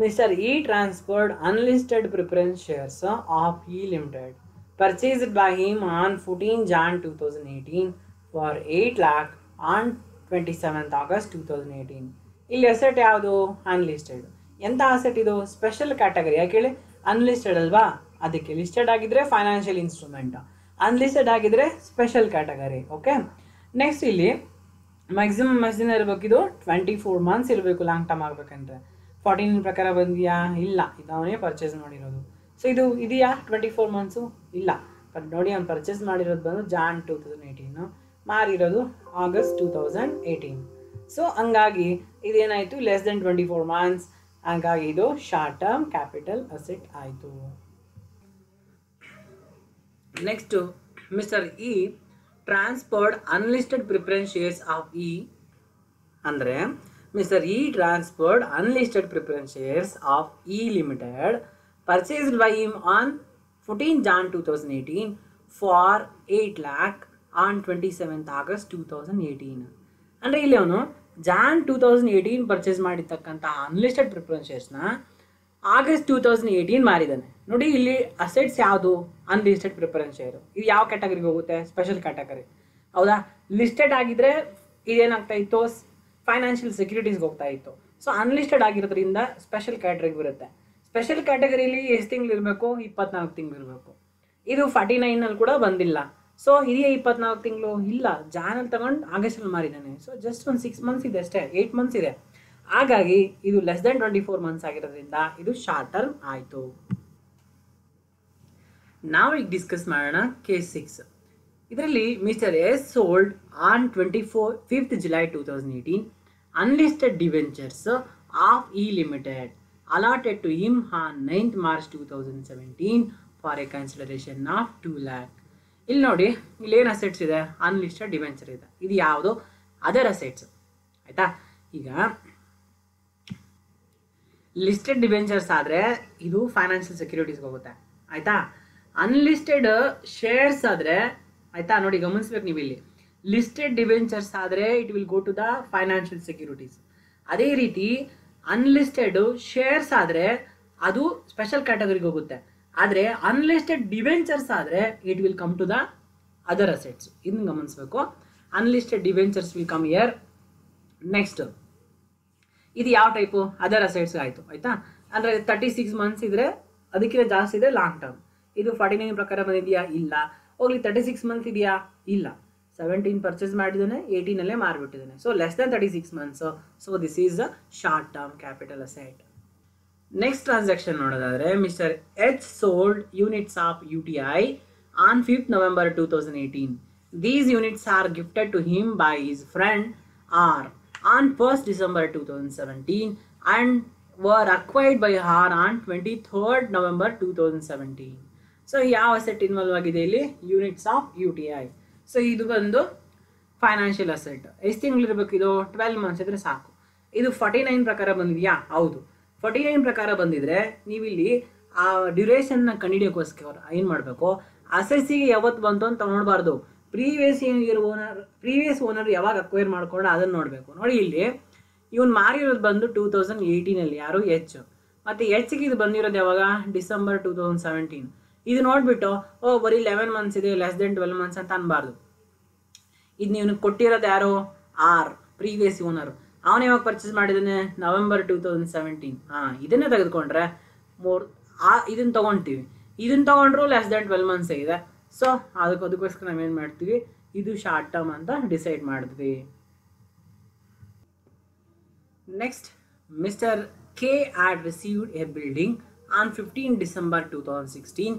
S1: Mister E transferred unlisted preference shares of E limited purchased by him on 14 Jan 2018 for 8 lakh on 27th August 2018. ಇಲ್ಲಿ ಅಸೆಟ್ ಯಾವುದು? ಅನ್ಲಿಸ್ಟೆಡ್. ಎಂಥ ಅಸೆಟ್ ಇದು? Special category. ಯಾಕೆ ಹೇಳಿ? ಅನ್ಲಿಸ್ಟೆಡ್ ಅಲ್ವಾ, ಅದಕ್ಕೆ. ಲಿಸ್ಟೆಡ್ ಆಗಿದ್ರೆ ಫೈನಾನ್ಷಿಯಲ್ ಇನ್ಸ್ಟ್ರೂಮೆಂಟ್, ಅನ್ಲಿಸ್ಟೆಡ್ ಆಗಿದ್ರೆ ಸ್ಪೆಷಲ್ ಕ್ಯಾಟಗರಿ. ಓಕೆ. ನೆಕ್ಸ್ಟ್ ಇಲ್ಲಿ ಮ್ಯಾಕ್ಸಿಮಮ್ ಎಷ್ಟು ದಿನ ಇರಬೇಕು? ಇದು 24 months ಇರಬೇಕು ಲಾಂಗ್ ಟರ್ಮ್ ಆಗಬೇಕಂದ್ರೆ. 14 ಪ್ರಕಾರ ಬಂದಿಯಾ? ಇಲ್ಲ, ಇದು ಅವನೇ ಪರ್ಚೇಸ್ ಮಾಡಿರೋದು. ಸೊ ಇದು ಇದೆಯಾ 24 months? ಇಲ್ಲ. ನೋಡಿ, ಅವ್ನು ಪರ್ಚೇಸ್ ಮಾಡಿರೋದು ಬಂದು ಜಾನ್ 2018, ಮಾರಿರೋದು ಆಗಸ್ಟ್ 2018. ಸೊ ಹಂಗಾಗಿ ಇದೇನಾಯಿತು? Less than 24 months. ಹಾಗಾಗಿ ಇದು ಶಾರ್ಟ್ ಟರ್ಮ್ ಕ್ಯಾಪಿಟಲ್ ಅಸೆಟ್ ಆಯಿತು. Next mister E transferred unlisted preference shares of E. ಅಂದರೆ mister E transferred unlisted preference shares of E limited purchased by him on 14 Jan 2018 for 8 lakh on 27th August 2018. ಅಂದರೆ ಇಲ್ಲಿ ಅವನು Jan 2018 purchase ಮಾಡಿರ್ತಕ್ಕಂಥ unlisted preference ಶೇರ್ಸ್ನ August 2018 ಮಾರಿದ್ದಾನೆ. ನೋಡಿ, ಇಲ್ಲಿ assets ಯಾವುದು? Unlisted preference share. ಇದು ಯಾವ ಕ್ಯಾಟಗರಿಗೆ ಹೋಗುತ್ತೆ? ಸ್ಪೆಷಲ್ ಕ್ಯಾಟಗರಿ, ಹೌದಾ? ಲಿಸ್ಟೆಡ್ ಆಗಿದ್ರೆ ಇದೇನಾಗ್ತಾ ಇತ್ತು? ಫೈನಾನ್ಷಿಯಲ್ ಸೆಕ್ಯೂರಿಟೀಸ್ಗೆ ಹೋಗ್ತಾ ಇತ್ತು. ಸೊ ಅನ್ಲಿಸ್ಟೆಡ್ ಆಗಿರೋದ್ರಿಂದ ಸ್ಪೆಷಲ್ ಕ್ಯಾಟಗರಿಗೆ ಬರುತ್ತೆ. ಸ್ಪೆಷಲ್ ಕ್ಯಾಟಗರಿಲಿ ಎಷ್ಟು ತಿಂಗಳು ಇರಬೇಕು? 24 ತಿಂಗಳು ಇರಬೇಕು. ಇದು 49 ಕೂಡ ಬಂದಿಲ್ಲ. ಸೊ ಇದೆಯಾ 24 ತಿಂಗಳು? ಇಲ್ಲ, ಜಾನಲ್ಲಿ ತಗೊಂಡು ಆಗಸ್ಟಲ್ಲಿ ಮಾರಿದ್ದಾನೆ. ಸೊ ಜಸ್ಟ್ ಒಂದು 6 months ಇದೆ ಅಷ್ಟೇ, 8 months ಇದೆ. ಹಾಗಾಗಿ ಇದು ಲೆಸ್ ದೆನ್ 24 months ಆಗಿರೋದ್ರಿಂದ ಇದು ಶಾರ್ಟ್ ಟರ್ಮ್ ಆಯಿತು. ನಾವು ಈಗ ಡಿಸ್ಕಸ್ ಮಾಡೋಣ ಕೇಸ್ 6. ಇದರಲ್ಲಿ mister S sold on 5th July 2018 unlisted debentures of E limited allotted to him on 9th March 2017 for a consideration of 2 lakh. ಇಲ್ಲಿ ನೋಡಿ, ಇಲ್ಲೇನು ಅಸೆಟ್ಸ್ ಇದೆ? ಅನ್ಲಿಸ್ಟೆಡ್ ಡಿವೆಂಚರ್ ಇದೆ. ಇದು ಯಾವುದು? ಅದರ್ ಅಸೆಟ್ಸ್, ಆಯಿತಾ? ಈಗ ಲಿಸ್ಟೆಡ್ ಡಿವೆಂಚರ್ಸ್ ಆದರೆ ಇದು ಫೈನಾನ್ಷಿಯಲ್ ಸೆಕ್ಯೂರಿಟೀಸ್ಗೆ ಹೋಗುತ್ತೆ, ಆಯಿತಾ? ಅನ್ಲಿಸ್ಟೆಡ್ ಶೇರ್ಸ್ ಆದರೆ, ಆಯಿತಾ? ನೋಡಿ, ಗಮನಿಸ್ಬೇಕು ನೀವು ಇಲ್ಲಿ. ಲಿಸ್ಟೆಡ್ ಡಿವೆಂಚರ್ಸ್ ಆದರೆ it will go to the financial securities. ಅದೇ ರೀತಿ ಅನ್ಲಿಸ್ಟೆಡ್ ಶೇರ್ಸ್ ಆದರೆ ಅದು ಸ್ಪೆಷಲ್ ಕ್ಯಾಟಗರಿಗೆ ಹೋಗುತ್ತೆ. ಆದರೆ ಅನ್ಲಿಸ್ಟೆಡ್ ಡಿವೆಂಚರ್ಸ್ ಆದರೆ it will come to the other assets. ಇದನ್ನು ಗಮನಿಸಬೇಕು. Unlisted debentures will come year. Next ಇದು ಯಾವ ಟೈಪು? ಅದರ್ ಅಸೆಟ್ಸ್ ಆಯಿತು, ಆಯಿತಾ? ಅಂದರೆ 36 months ಇದ್ದರೆ, ಅದಕ್ಕಿಂತ ಜಾಸ್ತಿ ಇದೆ ಲಾಂಗ್ ಟರ್ಮ್. ಇದು 49 ಪ್ರಕಾರ ಬಂದಿದೆಯಾ? ಇಲ್ಲ. ಹೋಗ್ಲಿ, 36 months ಇದೆಯಾ? ಇಲ್ಲ. 17 ಪರ್ಚೇಸ್ ಮಾಡಿದ್ದಾನೆ, 18 ಮಾರಿಬಿಟ್ಟಿದ್ದಾನೆ. So less than 36 months. So this is a short term capital asset. Next transaction ನೋಡೋದಾದರೆ mister H sold units of UTI on 5th November 2018. These units are gifted to him by his friend R on 1st December 2017 and were acquired by her on 23rd November 2017. So ಯಾವ asset involve ಆಗಿದೆ ಇಲ್ಲಿ? Units of UTI. So ಇದು ಬಂದು financial asset. ಎಷ್ಟು ತಿಂಗಳಿರಬೇಕು ಇದು? 12 months ಇದ್ರೆ ಸಾಕು. ಇದು 49 ಪ್ರಕಾರ ಬಂದಿದೆಯಾ? ಹೌದು. 49 ಪ್ರಕಾರ ಬಂದಿದ್ರೆ ನೀವಿಲ್ಲಿ ಆ ಡ್ಯೂರೇಷನ್ನ ಕಂಡುಹಿಡಿಯೋಕ್ಕೋಸ್ಕರ ಏನು ಮಾಡಬೇಕು? ಅಸೆಸ್ಸಿಗೆ ಯಾವತ್ತು ಬಂತು ಅಂತ ನೋಡಬಾರ್ದು. ಪ್ರೀವಿಯಸ್ ಓನರ್ ಯಾವಾಗ ಅಕ್ವೈರ್ ಮಾಡ್ಕೊಂಡು ಅದನ್ನು ನೋಡಬೇಕು. ನೋಡಿ, ಇಲ್ಲಿ ಇವನು ಮಾರಿರೋದು ಬಂದು 2018 ಯಾರು? ಎಚ್. ಮತ್ತು ಹೆಚ್ಚಿಗೆ ಇದು ಬಂದಿರೋದು ಯಾವಾಗ ಡಿಸೆಂಬರ್ 2017. ಇದು ನೋಡಿಬಿಟ್ಟು ಬರೀ 11 ಮಂತ್ಸ್ ಇದೆ, ಲೆಸ್ ದೆನ್ 12 ಮಂತ್ಸ್ ಅಂತ ಅನ್ಬಾರ್ದು. ಇದು ನೀವು ಕೊಟ್ಟಿರೋದು ಯಾರು ಆರ್ ಪ್ರೀವಿಯಸ್ ಓನರು, ಅವನು ಯಾವಾಗ ಪರ್ಚೇಸ್ ಮಾಡಿದ್ದಾನೆ ನವೆಂಬರ್ 2017. ಇದನ್ನೇ ತೆಗೆದುಕೊಂಡ್ರೆ ಇದನ್ನು ತೊಗೊಳ್ತೀವಿ, ಇದನ್ನು ತೊಗೊಂಡ್ರು ಲೆಸ್ ದೆನ್ 12 ಮಂತ್ಸ್ ಇದೆ. ಸೊ ಅದಕ್ಕೋಸ್ಕರ ನಾವೇನು ಮಾಡ್ತೀವಿ, ಇದು ಶಾರ್ಟ್ ಟರ್ಮ್ ಅಂತ ಡಿಸೈಡ್ ಮಾಡಿದ್ವಿ. Next, mister K had received a building on 15 December 2016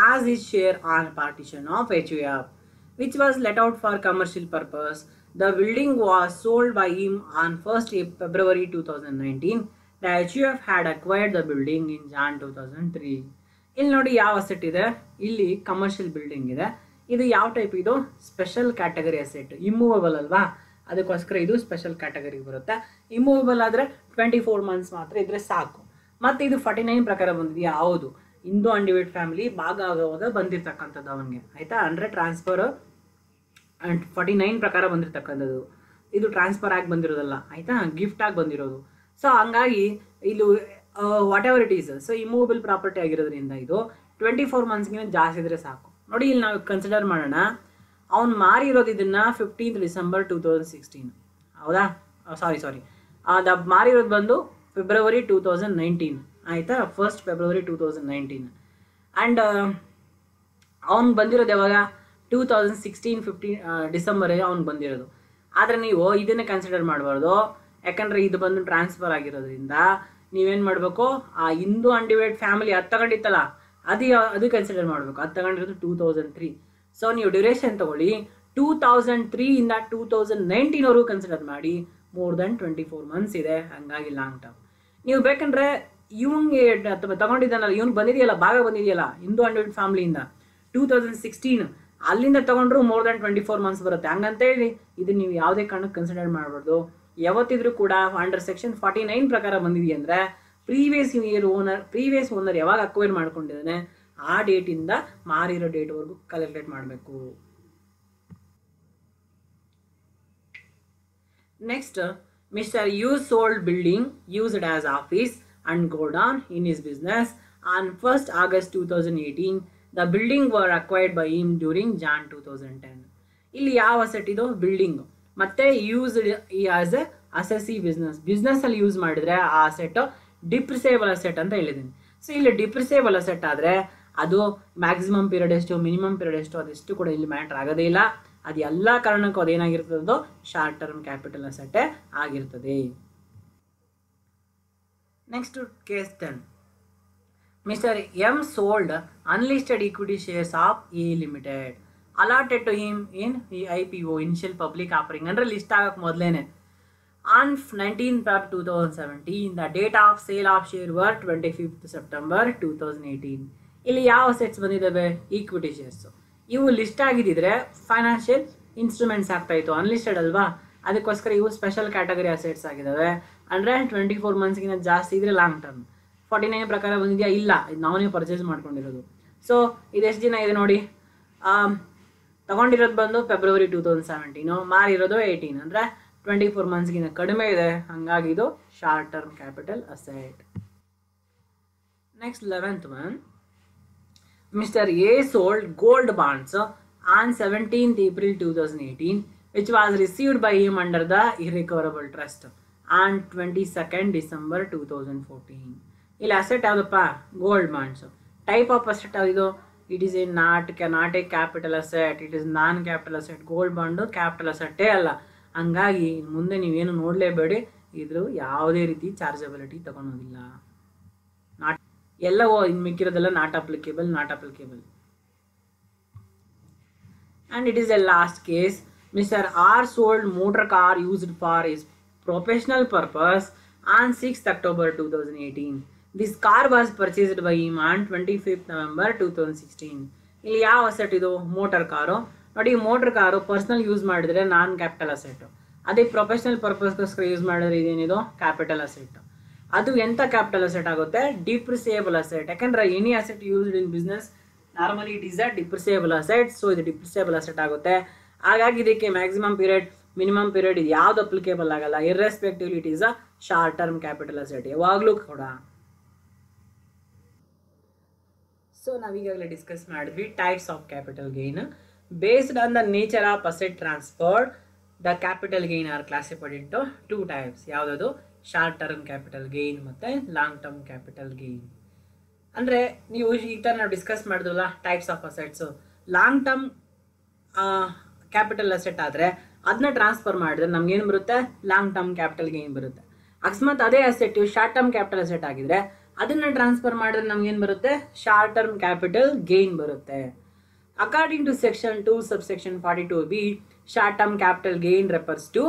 S1: as his share on partition of HUF, which was let out for commercial purpose. The building was sold by him on 1st February 2019. The HUF had acquired the building in Jan 2003. ಇಲ್ಲಿ ನೋಡಿ ಯಾವ asset ಇದೆ, ಇಲ್ಲಿ commercial building ಇದೆ. ಇದು ಯಾವ type, ಇದು special category asset, immovable ಅಲ್ವಾ, ಅದಕ್ಕೋಸ್ಕರ ಇದು ಸ್ಪೆಷಲ್ ಕ್ಯಾಟಗರಿಗೆ ಬರುತ್ತೆ. ಇಮ್ಮೂವೇಬಲ್ ಆದರೆ 24 ಮಂತ್ಸ್ ಮಾತ್ರ ಇದ್ರೆ ಸಾಕು. ಮತ್ತು ಇದು 49 ಪ್ರಕಾರ ಬಂದಿದೆಯಾ, ಹೌದು, ಹಿಂದೂ ಅನ್ಡಿವೈಡ್ ಫ್ಯಾಮಿಲಿ ಭಾಗ ಆಗುವಾಗ ಬಂದಿರತಕ್ಕಂಥದ್ದು ಅವನಿಗೆ, ಆಯಿತಾ. ಅಂದರೆ ಟ್ರಾನ್ಸ್ಫರ್ 49 ಪ್ರಕಾರ ಬಂದಿರತಕ್ಕಂಥದ್ದು, ಇದು ಟ್ರಾನ್ಸ್ಫರ್ ಆಗಿ ಬಂದಿರೋದಲ್ಲ, ಆಯಿತಾ, ಗಿಫ್ಟ್ ಆಗಿ ಬಂದಿರೋದು. ಸೊ ಹಂಗಾಗಿ ಇದು what ever it is, so immovable property ಆಗಿರೋದ್ರಿಂದ ಇದು 24 ಮಂತ್ಸ್ಗಿಂತ ಜಾಸ್ತಿ ಇದ್ರೆ ಸಾಕು. ನೋಡಿ ಇಲ್ಲಿ ನಾವು ಕನ್ಸಿಡರ್ ಮಾಡೋಣ, ಅವ್ನು ಮಾರಿರೋದು ಇದನ್ನು 15 ಡಿಸೆಂಬರ್ 2016, ಹೌದಾ, ಸಾರಿ ಮಾರಿರೋದು ಬಂದು ಫೆಬ್ರವರಿ 2019, ಆಯಿತಾ, 1st February 2019. ಆ್ಯಂಡ್ ಅವ್ನು ಬಂದಿರೋದು ಯಾವಾಗ 2016 ಡಿಸೆಂಬರಿಗೆ ಅವ್ನು ಬಂದಿರೋದು. ಆದರೆ ನೀವು ಇದನ್ನೇ ಕನ್ಸಿಡರ್ ಮಾಡಬಾರ್ದು, ಯಾಕಂದರೆ ಇದು ಬಂದು ಟ್ರಾನ್ಸ್ಫರ್ ಆಗಿರೋದ್ರಿಂದ ನೀವೇನು ಮಾಡಬೇಕು, ಆ ಹಿಂದೂ ಅನ್ಡಿವೈಡ್ ಫ್ಯಾಮಿಲಿ ಅದು ತಗೊಂಡಿತ್ತಲ್ಲ ಅದು ಕನ್ಸಿಡರ್ ಮಾಡಬೇಕು. ಅದು ತಗೊಂಡಿರೋದು 2003. ಸೊ ನೀವು ಡ್ಯೂರೇಷನ್ ತೊಗೊಳ್ಳಿ, 2003 ಇಂದ 2019ವರೆಗೂ ಕನ್ಸಿಡರ್ ಮಾಡಿ, ಮೋರ್ ದೆನ್ 24 ಮಂತ್ಸ್ ಇದೆ, ಹಂಗಾಗಿ ಲಾಂಗ್ ಟರ್ಮ್. ನೀವು ಬೇಕಂದ್ರೆ ಇವಂಗೆ ತಗೊಂಡಿದ್ದಾನಲ್ಲ, ಇವ್ನು ಬಂದಿದೆಯಲ್ಲ, ಭಾಗ ಬಂದಿದೆಯಲ್ಲ ಹಿಂದೂ ಅನ್ಡಿವೈಡ್ ಫ್ಯಾಮಿಲಿಯಿಂದ 2016, ಅಲ್ಲಿಂದ ತೊಗೊಂಡ್ರು ಮೋರ್ ದೆನ್ 24 ಮಂತ್ಸ್ ಬರುತ್ತೆ. ಹಂಗಂತೇಳಿ ಇದು ನೀವು ಯಾವುದೇ ಕಾರಣಕ್ಕೆ ಕನ್ಸಿಡರ್ ಮಾಡಬಾರ್ದು. ಯಾವತ್ತಿದ್ರೂ ಕೂಡ ಅಂಡರ್ ಸೆಕ್ಷನ್ 49 ಪ್ರಕಾರ ಬಂದಿದೆಯಾ ಅಂದರೆ ಪ್ರೀವಿಯಸ್ ಓನರ್ ಯಾವಾಗ ಅಕ್ವೈರ್ ಮಾಡ್ಕೊಂಡಿದ್ದಾನೆ ಆ ಡೇಟಿಂದ ಮಾರಿರೋ ಡೇಟ್ವರೆಗೂ ಕ್ಯಾಲ್ಕುಲೇಟ್ ಮಾಡಬೇಕು. Next, mister use sold building used as office and godown in his business on 1st August 2018. The building var acquired by him during Jan 2010. ಇಲ್ಲಿ ಯಾವ ಅಸೆಟ್ ಇದು, building. ಮತ್ತೆ used as A assessee business ಅಲ್ಲಿ use ಮಾಡಿದ್ರೆ ಆ asset ಡಿಪ್ರಿಸೇಬಲ್ asset ಅಂತ ಹೇಳಿದ್ದೀನಿ. So ಇಲ್ಲಿ ಡಿಪ್ರಿಸೇಬಲ್ ಅಸೆಟ್ ಆದರೆ ಅದು ಮ್ಯಾಕ್ಸಿಮಮ್ ಪೀರಿಯಡ್ ಎಷ್ಟು, ಮಿನಿಮಮ್ ಪೀರಿಯಡ್ ಎಷ್ಟು, ಅದೆಷ್ಟು ಕೂಡ ಇಲ್ಲಿ ಮ್ಯಾಟ್ರ್ ಆಗೋದೇ ಇಲ್ಲ. ಅದು ಎಲ್ಲ ಕಾರಣಕ್ಕೂ ಅದೇನಾಗಿರ್ತದೋ ಶಾರ್ಟ್ ಟರ್ಮ್ ಕ್ಯಾಪಿಟಲ್ ಅಸೆಟ್ಟೇ ಆಗಿರ್ತದೆ. Next, case 10. Mister M sold unlisted equity shares of A limited allotted to him in IPO, initial public offering, ಅಂದರೆ ಲಿಸ್ಟ್ ಆಗಕ್ಕೆ ಮೊದಲೇನೆ. On 19th Feb 2017, the date of sale of share were 25th September 2018. ಇಲ್ಲಿ ಯಾವ assets ಬಂದಿದ್ದಾವೆ, equity shares. ಇವು list ಆಗಿದ್ದಿದ್ರೆ financial instruments ಆಗ್ತಾ ಇತ್ತು, unlisted ಅಲ್ವಾ, ಅದಕ್ಕೋಸ್ಕರ ಇವು ಸ್ಪೆಷಲ್ ಕ್ಯಾಟಗರಿ ಅಸೆಟ್ಸ್ ಆಗಿದ್ದಾವೆ. ಅಂದರೆ 24 ಮಂತ್ಸ್ಗಿಂತ ಜಾಸ್ತಿ ಇದ್ರೆ ಲಾಂಗ್ ಟರ್ಮ್. 49 ಪ್ರಕಾರ ಬಂದಿದೆಯಾ, ಇಲ್ಲ, ಇದು ನಾವೇ ಪರ್ಚೇಸ್ ಮಾಡ್ಕೊಂಡಿರೋದು. ಸೊ ಇದೆಷ್ಟು ದಿನ ಇದೆ ನೋಡಿ, ತಗೊಂಡಿರೋದು ಬಂದು ಫೆಬ್ರವರಿ 2017, ಮಾರಿರೋದು 18, ಅಂದರೆ 24 ಮಂತ್ಸ್ಗಿಂತ ಕಡಿಮೆ ಇದೆ, ಹಂಗಾಗಿ ಇದು short term capital asset. Next 11th one, mister A sold gold bonds on 17th April 2018, which was received by him under the irrecoverable trust on 22nd December 2014. ಇಲ್ಲಿ ಅಸೆಟ್ ಯಾವುದಪ್ಪ, gold bonds. Type of asset ಯಾವುದು, it is not a capital asset, it is non capital asset. Gold bond capital ಅಸೆಟ್ಟೇ ಅಲ್ಲ, ಹಂಗಾಗಿ ಮುಂದೆ ನೀವೇನು ನೋಡಲೇಬೇಡಿ, ಇದ್ರ ಯಾವುದೇ ರೀತಿ ಚಾರ್ಜಬಿಲಿಟಿ ತಗೊಳೋದಿಲ್ಲ. ಎಲ್ಲವೋ ಇನ್ನು ಮಿಕ್ಕಿರೋದೆಲ್ಲ not applicable. And it is a last case. Mister R sold motor car used for his professional purpose on 6th October 2018. This car was purchased by him on 25th November 2016. ಇಲ್ಲಿ ಯಾವ ಅಸೆಟ್ ಇದು, motor car. ನೋಡಿ, motor car personal use ಮಾಡಿದ್ರೆ non capital asset, ಅದೇ professional ಪರ್ಪಸ್ಗೋಸ್ಕರ use ಮಾಡಿದ್ರೆ ಇದೇನಿದು capital asset. ಅದು ಎಂಥ ಕ್ಯಾಪಿಟಲ್ ಅಸೆಟ್ ಆಗುತ್ತೆ, ಡಿಪ್ರಿಸಿಯೇಬಲ್ ಅಸೆಟ್. ಯಾಕಂದ್ರೆ any asset used in business normally it is a depreciable asset. So ಇದು ಡಿಪ್ರಿಸಿಯೇಬಲ್ ಅಸೆಟ್ ಆಗುತ್ತೆ. ಹಾಗಾಗಿ ಇದಕ್ಕೆ ಮ್ಯಾಕ್ಸಿಮಮ್ ಪೀರಿಯಡ್, ಮಿನಿಮಮ್ ಪೀರಿಯಡ್ ಇದು ಯಾವ್ದು ಅಪ್ಲಿಕೇಬಲ್ ಆಗಲ್ಲ. Irrespectively it is a short term capital asset ಯಾವಾಗಲೂ ಕೂಡ. ಸೊ ನಾವೀಗಾಗಲೇ ಡಿಸ್ಕಸ್ ಮಾಡಿದ್ವಿ types of capital gain. Based on the nature of asset transfer the capital gain are classified into 2 types. ಯಾವುದದು? Short term capital gain ಮತ್ತು long term capital gain. ಅಂದರೆ ನೀವು ಈ ಥರ ನಾವು ಡಿಸ್ಕಸ್ ಮಾಡಿದ್ವಲ್ಲ types of assets, long term capital asset ಆದರೆ ಅದನ್ನ ಟ್ರಾನ್ಸ್ಫರ್ ಮಾಡಿದ್ರೆ ನಮ್ಗೇನು ಬರುತ್ತೆ? ಲಾಂಗ್ ಟರ್ಮ್ ಕ್ಯಾಪಿಟಲ್ ಗೇನ್ ಬರುತ್ತೆ. ಅಕಸ್ಮಾತ್ ಅದೇ asset short term capital asset ಆಗಿದ್ರೆ ಅದನ್ನು ಟ್ರಾನ್ಸ್ಫರ್ ಮಾಡಿದ್ರೆ ನಮ್ಗೇನು ಬರುತ್ತೆ? ಶಾರ್ಟ್ ಟರ್ಮ್ ಕ್ಯಾಪಿಟಲ್ ಗೇನ್ ಬರುತ್ತೆ. According to section 2 subsection 42b, short term capital gain refers to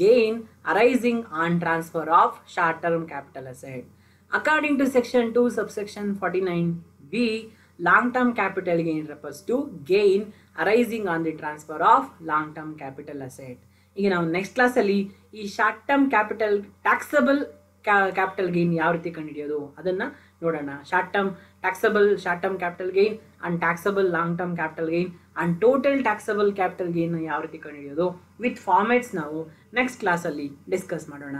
S1: gain arising on transfer of short term capital asset. According to section 2 subsection 49b, long term capital gain refers to gain arising on the transfer of long term capital asset. ಈಗ ನಾವು next ಕ್ಲಾಸಲ್ಲಿ ಈ short term capital taxable capital gain ಯಾವ ರೀತಿ ಕಂಡುಹಿಡಿಯೋದು ಅದನ್ನು ನೋಡೋಣ. Short term capital gain and taxable long term capital gain and total taxable capital gain ಯಾವ ರೀತಿ ಕಂಡುಹಿಡಿಯೋದು ವಿತ್ ಫಾರ್ಮ್ಯಾಟ್ಸ್ ನಾವು ನೆಕ್ಸ್ಟ್ ಕ್ಲಾಸಲ್ಲಿ ಡಿಸ್ಕಸ್ ಮಾಡೋಣ.